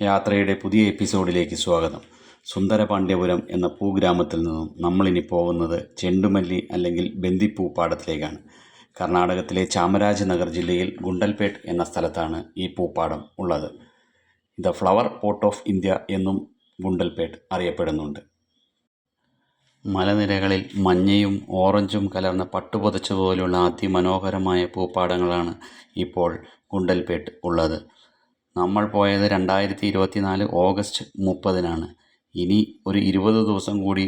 യാത്രയുടെ പുതിയ എപ്പിസോഡിലേക്ക് സ്വാഗതം. സുന്ദരപാണ്ഡ്യപുരം എന്ന പൂഗ്രാമത്തിൽ നിന്നും നമ്മളിനി പോകുന്നത് ചെണ്ടുമല്ലി അല്ലെങ്കിൽ ബന്ദിപ്പൂ പാടത്തിലേക്കാണ്. കർണാടകത്തിലെ ചാമരാജനഗർ ജില്ലയിൽ ഗുണ്ടൽപേട്ട് എന്ന സ്ഥലത്താണ് ഈ പൂപ്പാടം ഉള്ളത്. The flower pot of India എന്നും ഗുണ്ടൽപേട്ട് അറിയപ്പെടുന്നുണ്ട്. മലനിരകളിൽ മഞ്ഞയും ഓറഞ്ചും കലർന്ന പട്ടുപുതച്ചതുപോലുള്ള അതിമനോഹരമായ പൂപ്പാടങ്ങളാണ് ഇപ്പോൾ ഗുണ്ടൽപേട്ട് ഉള്ളത്. നമ്മൾ പോയത് 2024 ഓഗസ്റ്റ് 30-നാണ്. ഇനി ഒരു 20 ദിവസം കൂടി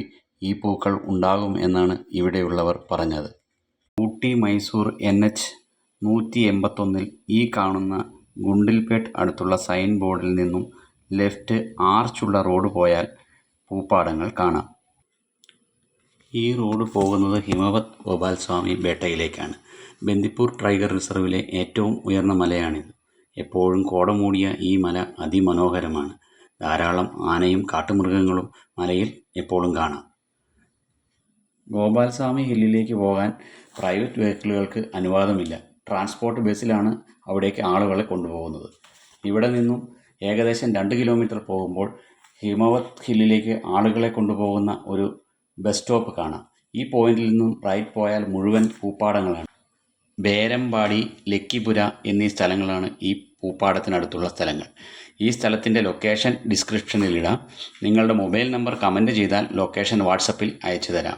ഈ പൂക്കൾ ഉണ്ടാകും എന്നാണ് ഇവിടെയുള്ളവർ പറഞ്ഞത്. ഊട്ടി മൈസൂർ NH 181-ൽ ഈ കാണുന്ന ഗുണ്ടൽപേട്ട് അടുത്തുള്ള സൈൻ ബോർഡിൽ നിന്നും ലെഫ്റ്റ് ആർച്ചുള്ള റോഡ് പോയാൽ പൂപ്പാടങ്ങൾ കാണാം. ഈ റോഡ് പോകുന്നത് ഹിമവത് ഗോപാൽസ്വാമി ബേട്ടയിലേക്കാണ്. ബന്ദിപ്പൂർ ടൈഗർ റിസർവിലെ ഏറ്റവും ഉയർന്ന മലയാണിത്. എപ്പോഴും കോടമൂടിയ ഈ മല അതിമനോഹരമാണ്. ധാരാളം ആനയും കാട്ടുമൃഗങ്ങളും മലയിൽ എപ്പോഴും കാണാം. ഗോപാൽസ്വാമി ഹില്ലിലേക്ക് പോകാൻ പ്രൈവറ്റ് വെഹിക്കിളുകൾക്ക് അനുവാദമില്ല. ട്രാൻസ്പോർട്ട് ബസ്സിലാണ് അവിടേക്ക് ആളുകളെ കൊണ്ടുപോകുന്നത്. ഇവിടെ നിന്നും ഏകദേശം 2 കിലോമീറ്റർ പോകുമ്പോൾ ഹിമവത് ഹില്ലിലേക്ക് ആളുകളെ കൊണ്ടുപോകുന്ന ഒരു ബസ് സ്റ്റോപ്പ് കാണാം. ഈ പോയിന്റിൽ നിന്നും റൈറ്റ് പോയാൽ മുഴുവൻ പൂപ്പാടങ്ങളാണ്. ബേരംപാടി, ലക്കിപുര എന്നീ സ്ഥലങ്ങളാണ് ഈ പൂപ്പാടത്തിനടുത്തുള്ള സ്ഥലങ്ങൾ. ഈ സ്ഥലത്തിൻ്റെ ലൊക്കേഷൻ ഡിസ്ക്രിപ്ഷനിൽ ഇടാം. നിങ്ങളുടെ മൊബൈൽ നമ്പർ കമൻറ്റ് ചെയ്താൽ ലൊക്കേഷൻ വാട്സപ്പിൽ അയച്ചു തരാം.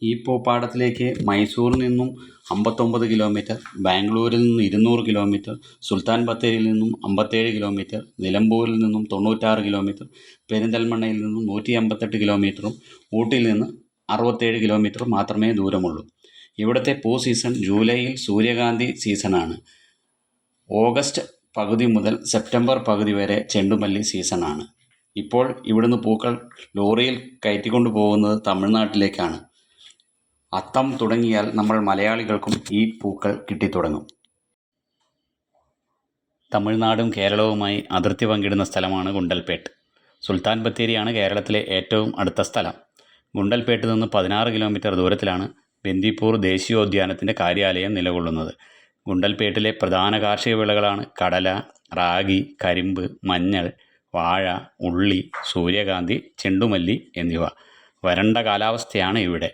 ഈ പൂപ്പാടത്തിലേക്ക് മൈസൂരിൽ നിന്നും 59 കിലോമീറ്റർ, ബാംഗ്ലൂരിൽ നിന്നും 200 കിലോമീറ്റർ, സുൽത്താൻ ബത്തേരിയിൽ നിന്നും 57 കിലോമീറ്റർ, നിലമ്പൂരിൽ നിന്നും 96 കിലോമീറ്റർ, പെരിന്തൽമണ്ണയിൽ നിന്നും 158 കിലോമീറ്ററും ഊട്ടിയിൽ നിന്ന് 67 കിലോമീറ്റർ മാത്രമേ ദൂരമുള്ളൂ. ഇവിടുത്തെ പൂ സീസൺ ജൂലൈയിൽ സൂര്യകാന്തി സീസണാണ്. ഓഗസ്റ്റ് പകുതി മുതൽ സെപ്റ്റംബർ പകുതി വരെ ചെണ്ടുമല്ലി സീസണാണ്. ഇപ്പോൾ ഇവിടുന്ന് പൂക്കൾ ലോറിയിൽ കയറ്റിക്കൊണ്ടു പോകുന്നത് തമിഴ്നാട്ടിലേക്കാണ്. അത്തം തുടങ്ങിയാൽ നമ്മൾ മലയാളികൾക്കും ഈ പൂക്കൾ കിട്ടിത്തുടങ്ങും. തമിഴ്നാടും കേരളവുമായി അതിർത്തി പങ്കിടുന്ന സ്ഥലമാണ് ഗുണ്ടൽപേട്ട്. സുൽത്താൻ ബത്തേരിയാണ് കേരളത്തിലെ ഏറ്റവും അടുത്ത സ്ഥലം. ഗുണ്ടൽപേട്ടിൽ നിന്ന് 16 കിലോമീറ്റർ ദൂരത്തിലാണ് ബന്ദിപ്പൂർ ദേശീയോദ്യാനത്തിൻ്റെ കാര്യാലയം നിലകൊള്ളുന്നത്. ഗുണ്ടൽപേട്ടിലെ പ്രധാന കാർഷിക വിളകളാണ് കടല, റാഗി, കരിമ്പ്, മഞ്ഞൾ, വാഴ, ഉള്ളി, സൂര്യകാന്തി, ചെണ്ടുമല്ലി എന്നിവ. വരണ്ട കാലാവസ്ഥയാണ് ഇവിടെ.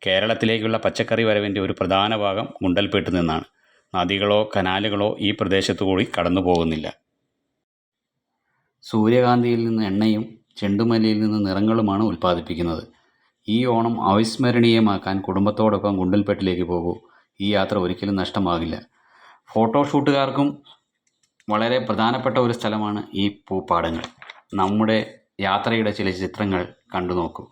കേരളത്തിലേക്കുള്ള പച്ചക്കറി വരവിൻ്റെ ഒരു പ്രധാന ഭാഗം ഗുണ്ടൽപേട്ടിൽ നിന്നാണ്. നദികളോ കനാലുകളോ ഈ പ്രദേശത്തു കൂടി കടന്നു പോകുന്നില്ല. സൂര്യകാന്തിയിൽ നിന്ന് എണ്ണയും ചെണ്ടുമല്ലിയിൽ നിന്ന് നിറങ്ങളുമാണ് ഉൽപ്പാദിപ്പിക്കുന്നത്. ഈ ഓണം അവിസ്മരണീയമാക്കാൻ കുടുംബത്തോടൊപ്പം ഗുണ്ടൽപേട്ടിലേക്ക് പോകൂ. ഈ യാത്ര ഒരിക്കലും നഷ്ടമാകില്ല. ഫോട്ടോഷൂട്ടുകാർക്കും വളരെ പ്രധാനപ്പെട്ട ഒരു സ്ഥലമാണ് ഈ പൂപ്പാടങ്ങൾ. നമ്മുടെ യാത്രയുടെ ചില ചിത്രങ്ങൾ കണ്ടു നോക്കൂ.